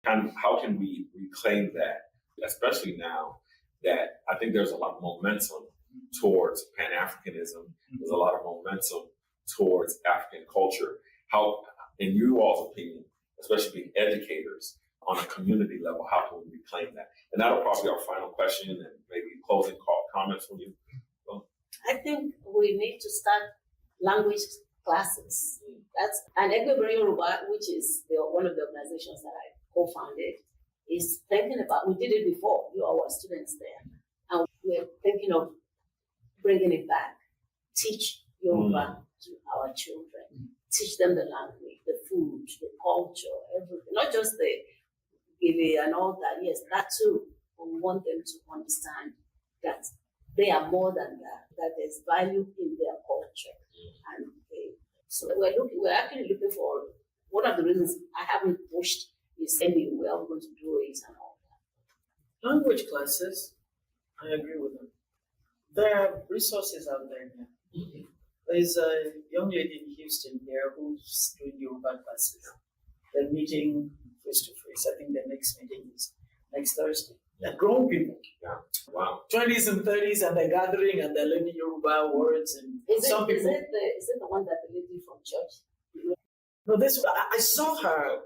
How can we reclaim that, especially now that I think there's a lot of momentum towards Pan-Africanism. There's a lot of momentum towards African culture. How, in you all's opinion, especially being educators on a community level, how can we reclaim that? And that'll probably be our final question and maybe closing comments from you. I think we need to start language classes. That's and Egbebere Yoruba, which is one of the organizations that I co-founded, is thinking about. We did it before. You all were students there, and we're thinking of bringing it back. Teach Yoruba to our children. Teach them the language, the food, the culture, everything. Not just the Ibe and all that. Yes, that too. But we want them to understand that they are more than that. That there's value in their culture, and so we're actually looking for. One of the reasons I haven't pushed is saying we are going to do it and all that. Language classes, I agree with them. There are resources out there now. There's a young lady in Houston here who's doing Yoruba classes. They're meeting face to face. I think their next meeting is next Thursday. They're grown people. Yeah. Wow. 20s and 30s, and they're gathering and they're learning Yoruba words. And is it the one that the lady from church? No, I saw her.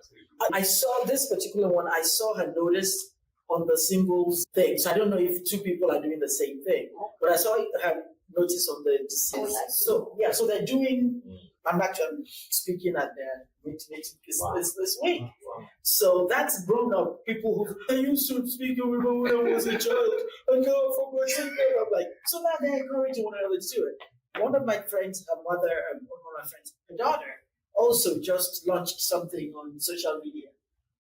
I saw this particular one. I saw her notice on the symbols thing. So I don't know if two people are doing the same thing, but I saw her notice on the disease. So they're doing. I'm actually speaking at their meeting this week. Wow. So that's grown up people who I used to speak Yoruba when I was a child, and now I forgot. I'm like, so now they're encouraging one another to do it. One of my friends, her mother, one of my friends, her daughter, also just launched something on social media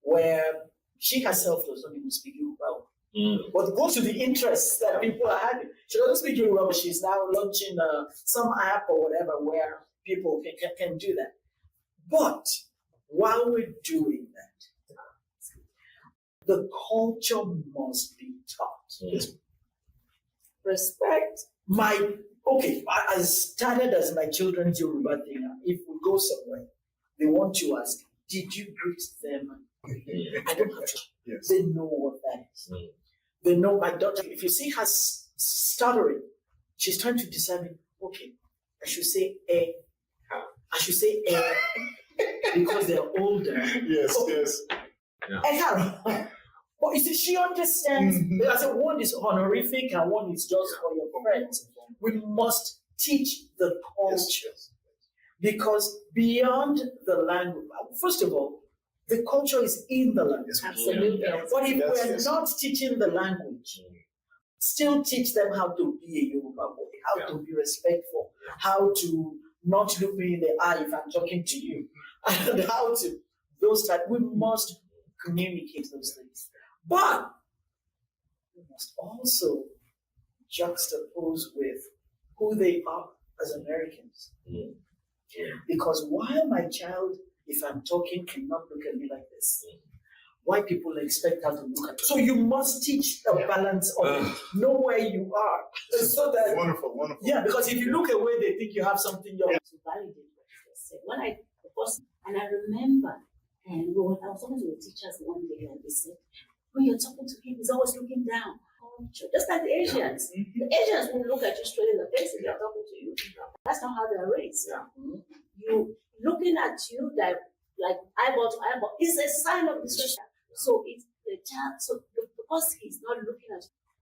where she herself does not even speak Yoruba. But it goes to the interests that people are having. She doesn't speak Yoruba, but she's now launching some app or whatever where people can do that. But while we're doing that, the culture must be taught. Respect. I started as my children's Yoruba thing. If we go somewhere, they want to ask, did you greet them? I don't have to. Yes. They know what that is. They know my daughter. If you see her stuttering, she's trying to decide, okay, I should say I should say because they're older. Yes, yes. But you see, she understands. I said, one is honorific and one is just for your friends. We must teach the culture. Because beyond the language, first of all, the culture is in the language. Absolutely. But if we're not teaching the language, still teach them how to be a Yoruba boy, how to be respectful, how to not look me in the eye if I'm talking to you, and how to, those type, we must communicate those things. But we must also juxtapose with who they are as Americans. Because while my child, if I'm talking, cannot look at me like this, white people expect her to look at you. So you must teach the balance of it. Know where you are. So that, Wonderful. yeah, because if you look away, they think you have something young. To validate what you just said. When I first, and I remember, and I was talking to the teachers one day, and they said, when you're talking to him, he's always looking down. Just like the Asians. The Asians will look at you straight in the face if they're talking to you. That's not how they're raised. You looking at you that like eyeball to eyeball is a sign of disrespect. So it's the child. So because he's not looking at you,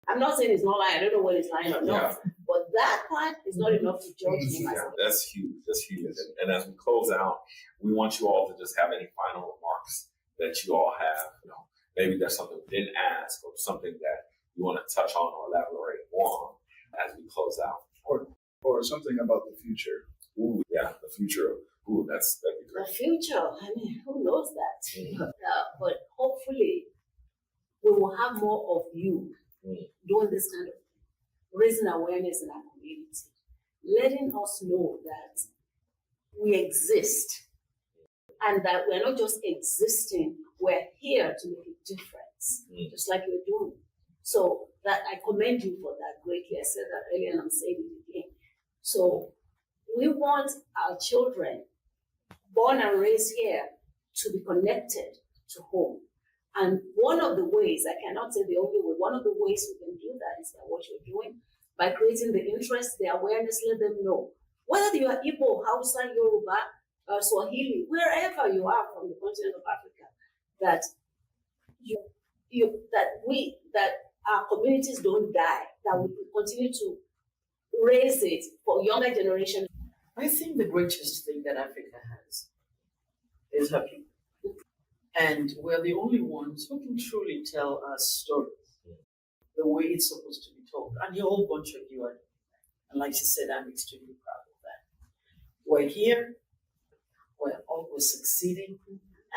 I'm not saying he's not lying. I don't know what he's lying or not. But that part is not enough to judge him. That's huge. That's huge. And as we close out, we want you all to just have any final remarks that you all have. You know, maybe there's something we didn't ask or something that you want to touch on or elaborate more on as we close out. Or something about the future. Ooh, yeah, the future. Ooh, that'd be great. The future, I mean, who knows that? But hopefully, we will have more of you doing this kind of thing, raising awareness in our community, letting us know that we exist and that we're not just existing, we're here to make a difference, just like you're doing. So that I commend you for that greatly. I said that earlier and I'm saying it again. So we want our children born and raised here to be connected to home. And one of the ways, I cannot say the only way, one of the ways we can do that is by what you're doing, by creating the interest, the awareness, let them know. Whether you are Igbo, Hausa, Yoruba, Swahili, wherever you are from the continent of Africa, that that our communities don't die, that we continue to raise it for younger generations. I think the greatest thing that Africa has is her people. And we're the only ones who can truly tell our stories the way it's supposed to be told. And a whole bunch of you are. And like she said, I'm extremely proud of that. We're here, we're always succeeding,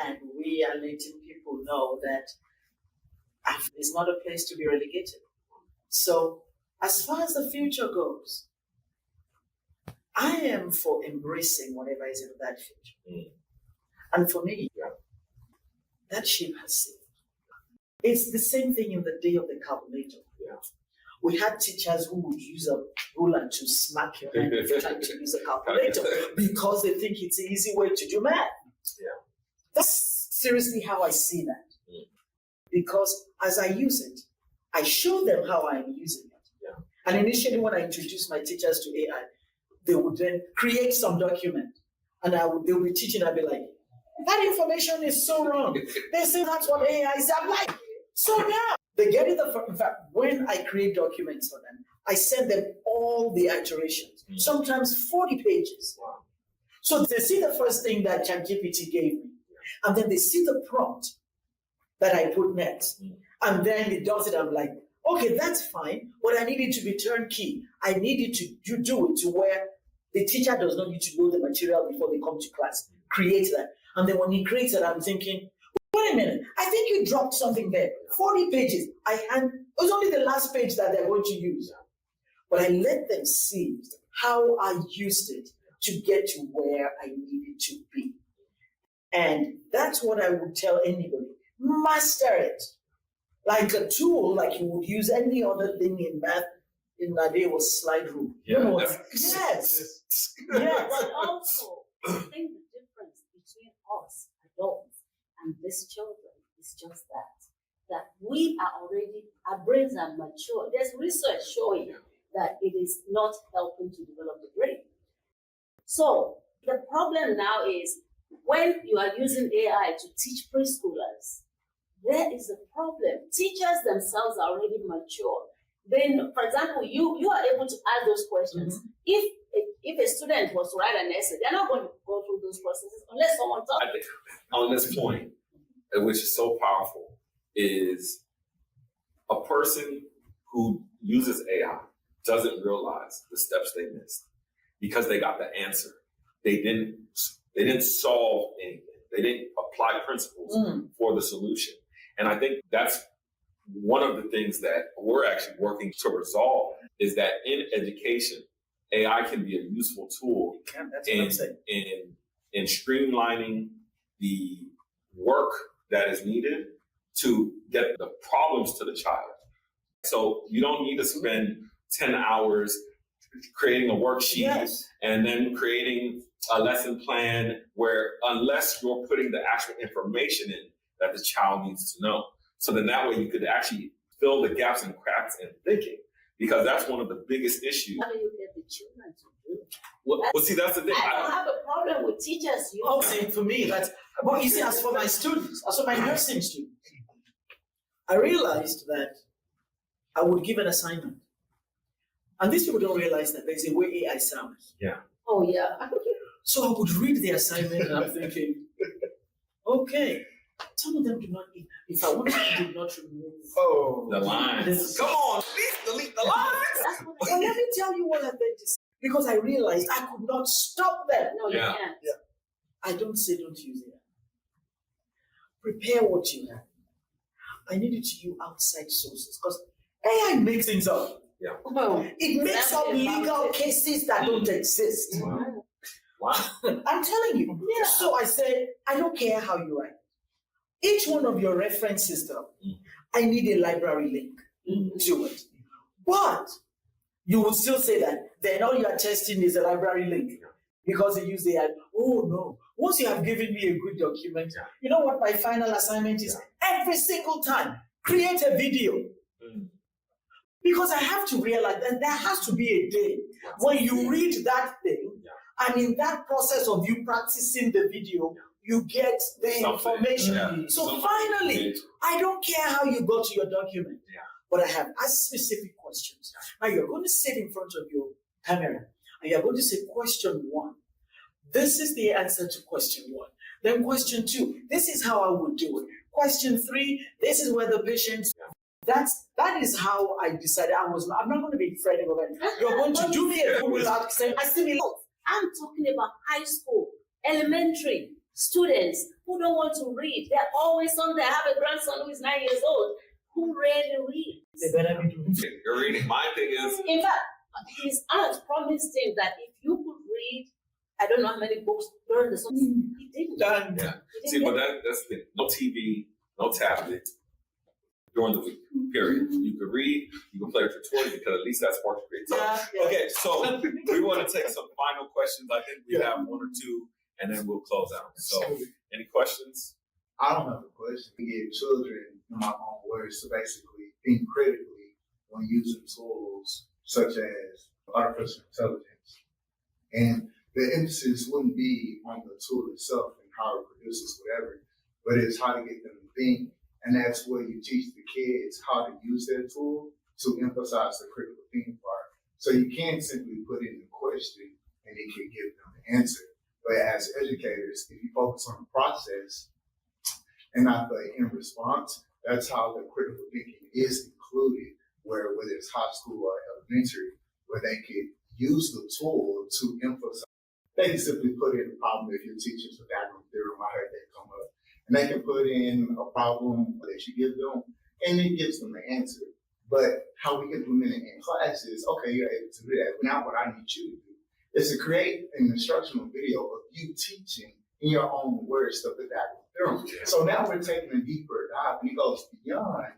and we are letting people know that Africa is not a place to be relegated. So, as far as the future goes, I am for embracing whatever is in that future. And for me, that ship has sailed. It's the same thing in the day of the calculator. We had teachers who would use a ruler to smack your hand every time to use a calculator because they think it's an easy way to do math. That's seriously how I see that. Because as I use it, I show them how I'm using it. And initially when I introduced my teachers to AI, they would then create some document and they would be teaching, I'd be like, that information is so wrong. They say that's what AI is. I'm like, so now they get it. In fact, when I create documents for them, I send them all the iterations, sometimes 40 pages. So they see the first thing that ChatGPT gave me, and then they see the prompt that I put next. And then it does it. I'm like, okay, that's fine, but I need it to be turnkey. I need it to do it to where the teacher does not need to know the material before they come to class. Create that. And then when he creates it, I'm thinking, wait a minute, I think you dropped something there. 40 pages. It was only the last page that they're going to use. But I let them see how I used it to get to where I needed to be. And that's what I would tell anybody. Master it. Like a tool, like you would use any other thing in math. In that day was slide rule. Yes. But also, I think the difference between us adults and these children is just that we are already, our brains are mature. There's research showing that it is not helping to develop the brain. So the problem now is when you are using AI to teach preschoolers, there is a problem. Teachers themselves are already mature. Then, for example, you are able to ask those questions. If a student was to write an essay, they're not going to go through those processes unless someone talks. I think on this point, which is so powerful, is a person who uses AI doesn't realize the steps they missed because they got the answer. They didn't solve anything. They didn't apply principles for the solution. And I think that's one of the things that we're actually working to resolve is that in education, AI can be a useful tool in streamlining the work that is needed to get the problems to the child. So you don't need to spend 10 hours creating a worksheet and then creating a lesson plan where unless you're putting the actual information in that the child needs to know. So then that way you could actually fill the gaps and cracks in thinking, because that's one of the biggest issues. How do you get the children to do it? Well, see, that's the thing. I don't have a problem with teachers. Okay, for me, but you see, as for my students, as for my nursing students, I realized that I would give an assignment. And these people don't realize that there's a way AI sounds. Yeah. Oh, yeah. So I would read the assignment and I'm thinking, okay, some of them do not, if I wanted to do not remove the lines. Come on, please delete the lines. But let me tell you what I did this, because I realized I could not stop them. No, you can't. Yeah. I don't say don't use it. Prepare what you have. I need you to use outside sources because AI makes things up. Yeah. Oh, It makes up legal cases that don't exist. Wow. I'm telling you. Yeah. So I said, I don't care how you write. Each one of your reference system, I need a library link to it. But you will still say that then all you are testing is a library link because they use AI. Oh no. Once you have given me a good document, you know what my final assignment is? Every single time, create a video. Because I have to realize that there has to be a day when you read that thing, and in that process of you practicing the video, you get the information. So finally, I don't care how you got to your document, but I have asked specific questions. Now you're going to sit in front of your camera, and you're going to say, question 1. This is the answer to question 1. Then question 2, this is how I would do it. Question 3, this is where the patient. That is how I decided I'm not going to be afraid of it. You're going to do me a good without saying assimilate. I'm talking about high school, elementary students who don't want to read. They're always on there. I have a grandson who is 9 years old who rarely reads. They better be doing it. You're reading. My thing is, in fact, his aunt promised him that if you could read, I don't know how many books during the summer, he didn't. Yeah. See, but that's the thing. No TV, no tablet during the week. Period. You can read, you can play with your toys because at least that sparks creativity. Okay, so we want to take some final questions. I think we have 1 or 2, and then we'll close out. So, any questions? I don't have a question. We give children, in my own words, to basically think critically when using tools such as artificial intelligence. And the emphasis wouldn't be on the tool itself and how it produces whatever, but it's how to get them to think. And that's where you teach the kids how to use their tool to emphasize the critical thinking part. So you can't simply put in the question and it can give them the answer. But as educators, if you focus on the process and not the end response, that's how the critical thinking is included, whether it's high school or elementary, where they can use the tool to emphasize. They can simply put in a problem if you're teaching Pythagorean theorem, I heard that come up. And they can put in a problem that you give them, and it gives them the answer. But how we implement it in class is, okay, you're able to do that. Now what I need you to do is to create an instructional video of you teaching in your own words the Pythagorean theorem. So now we're taking a deeper dive, and it goes beyond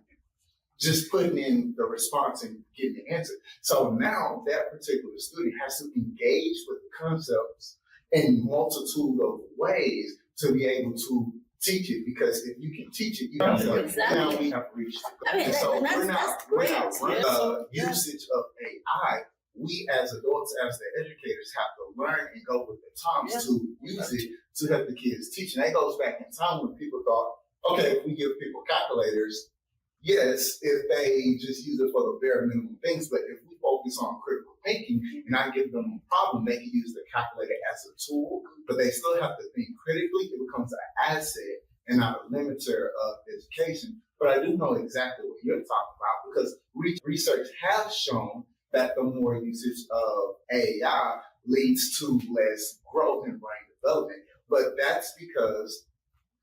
just putting in the response and getting the answer. So now that particular student has to engage with the concepts in multitude of ways to be able to teach it, because if you can teach it, you know, now we have reached it. I mean, so that's we're not great. the usage of AI. we as adults, as the educators, have to learn and go with the times to use it to help the kids teach. And that goes back in time when people thought, okay, if we give people calculators, yes, if they just use it for the bare minimum things, but if we focus on critical thinking and I give them a problem, they can use the calculator as a tool, but they still have to think critically. It becomes an asset and not a limiter of education. But I do know exactly what you're talking about because research has shown that the more usage of AI leads to less growth in brain development. But that's because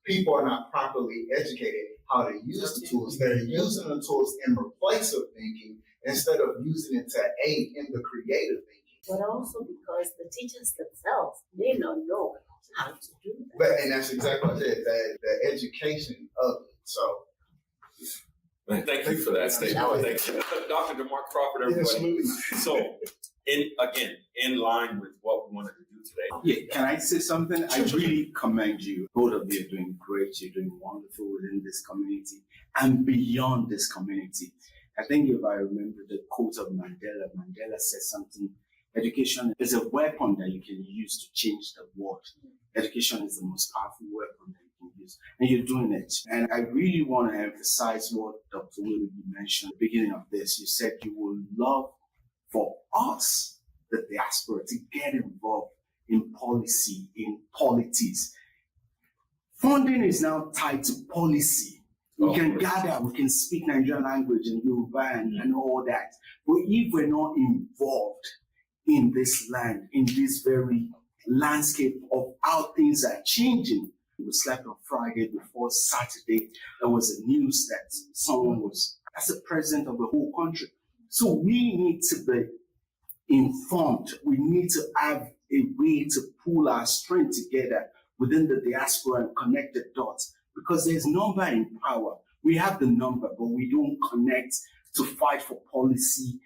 people are not properly educated how to use the tools. They're using the tools in replace of thinking instead of using it to aid in the creative thinking. But also because the teachers themselves may not know how to do that. And that's exactly what I said, the education of it. So, man, thank you for that statement. Thank you. Dr. DeMark Crawford, everybody. Absolutely. So, in line with what we wanted to do today. Yeah, can I say something? I really commend you. Both of you are doing great. You're doing wonderful within this community and beyond this community. I think if I remember the quote of Mandela, Mandela said something, education is a weapon that you can use to change the world. Education is the most powerful weapon that you can use. And you're doing it. And I really want to emphasize what Dr. Willoughby mentioned at the beginning of this. You said you would love for us, the diaspora, to get involved in policy, in politics. Funding is now tied to policy. We can gather, we can speak Nigerian language and Yoruba and all that. But if we're not involved in this land, in this very landscape of how things are changing, we slept on Friday before Saturday. There was a news that someone was as the president of the whole country. So we need to be informed. We need to have a way to pull our strength together within the diaspora and connect the dots because there's number in power. We have the number, but we don't connect to fight for policy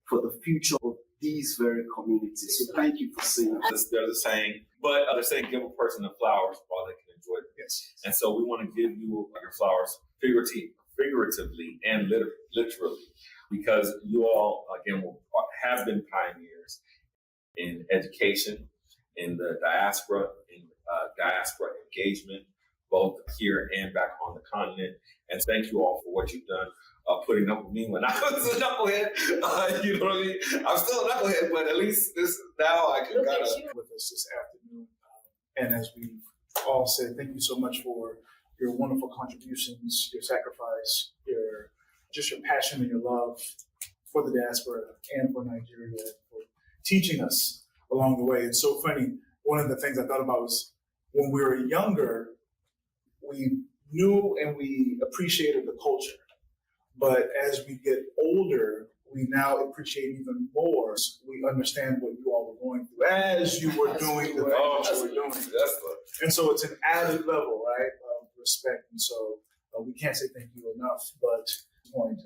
for the future of these very communities. So thank you for saying that. There's a saying, but they're saying give a person the flowers while they can enjoy them. Yes. And so we want to give you your flowers figuratively and literally, because you all, again, have been pioneers in education, in the diaspora, in diaspora engagement, both here and back on the continent. And thank you all for what you've done, putting up with me when I was a knucklehead. You know what I mean? I'm still a knucklehead, but at least now I can kind of with us this afternoon. And as we've all said, thank you so much for your wonderful contributions, your sacrifice, your passion and your love for the diaspora and for Nigeria, for teaching us along the way. It's so funny. One of the things I thought about was when we were younger, we knew and we appreciated the culture. But as we get older, we now appreciate even more. We understand what you all were going through as you were doing the things that you were doing. And so it's an added level, right, of respect. And so we can't say thank you enough. But at this point,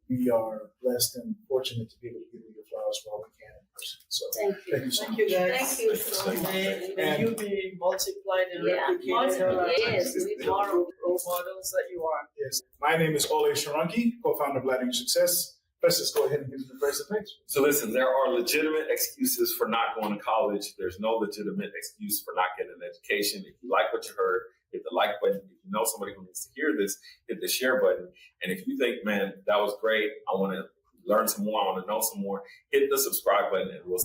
we are blessed and fortunate to be able to give you your flowers while we can in person. So thank you so much. Thank you, guys. Thank you so much. May you be multiplied and replicated. Yes, we are role models that you are. Yes. My name is Olay Shorunke, co-founder of Lighting Success. Let's just go ahead and get to the first page. So listen, there are legitimate excuses for not going to college. There's no legitimate excuse for not getting an education. If you like what you heard, hit the like button. If you know somebody who needs to hear this, hit the share button. And if you think, man, that was great, I want to learn some more, I want to know some more, hit the subscribe button and we'll